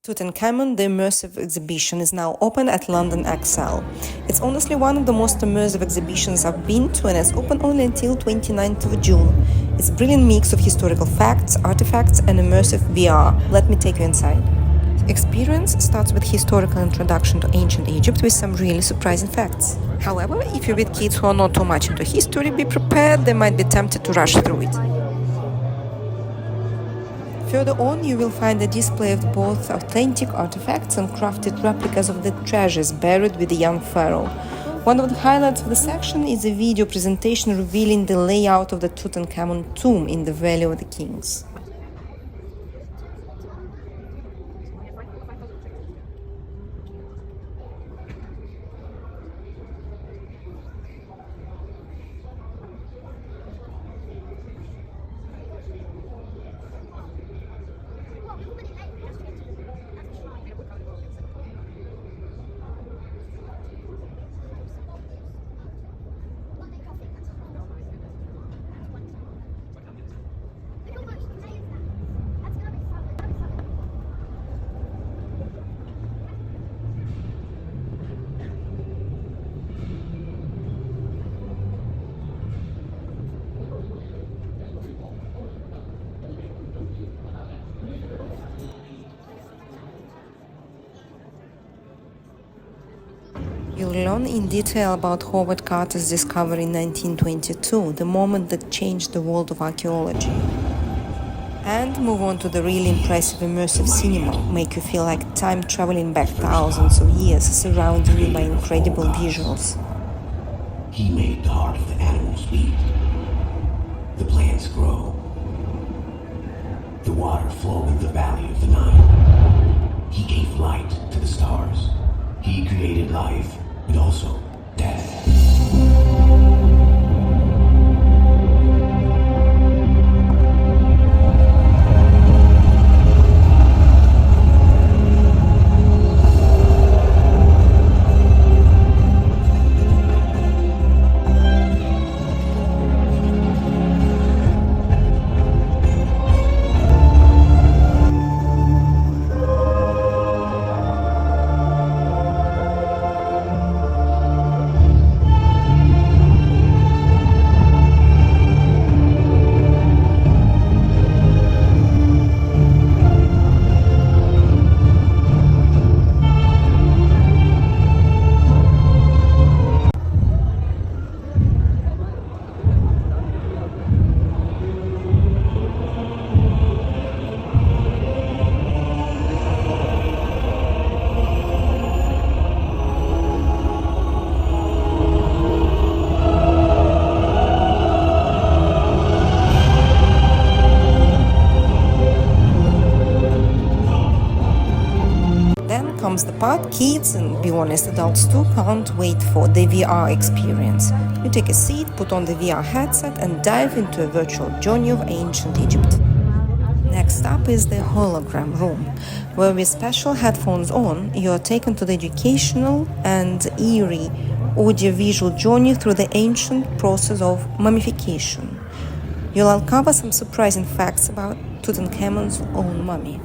Tutankhamun, the Immersive Exhibition, is now open at London ExCeL. It's honestly one of the most immersive exhibitions I've been to, and it's open only until 29th of June. It's a brilliant mix of historical facts, artifacts, and immersive VR. Let me take you inside. Experience starts with historical introduction to ancient Egypt with some really surprising facts. However, if you're with kids who are not too much into history, be prepared, they might be tempted to rush through it. Further on, you will find a display of both authentic artifacts and crafted replicas of the treasures buried with the young pharaoh. One of the highlights of the section is a video presentation revealing the layout of the Tutankhamun tomb in the Valley of the Kings. You'll learn in detail about Howard Carter's discovery in 1922, the moment that changed the world of archaeology. And move on to the really impressive Immersive Cinema, make you feel like time traveling back thousands of years, surrounding you by incredible visuals. He made the heart of the animals beat, the plants grow, the water flow in the valley of the Nile. He gave light to the stars. He created life, but also death. Comes the part kids, and be honest, adults too, can't wait for the VR experience. You take a seat, put on the VR headset and dive into a virtual journey of ancient Egypt. Next up is the hologram room, where with special headphones on, you are taken to the educational and eerie audiovisual journey through the ancient process of mummification. You'll uncover some surprising facts about Tutankhamun's own mummy.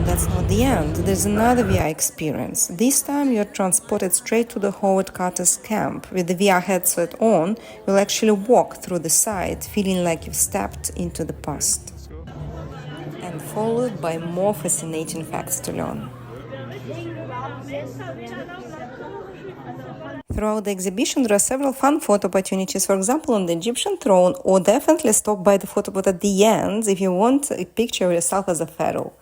That's not the end. There's another VR experience. This time you're transported straight to the Howard Carter's camp. With the VR headset on, you'll actually walk through the site, feeling like you've stepped into the past. And followed by more fascinating facts to learn. Throughout the exhibition, there are several fun photo opportunities, for example, on the Egyptian throne, or definitely stop by the photo booth at the end if you want a picture of yourself as a pharaoh.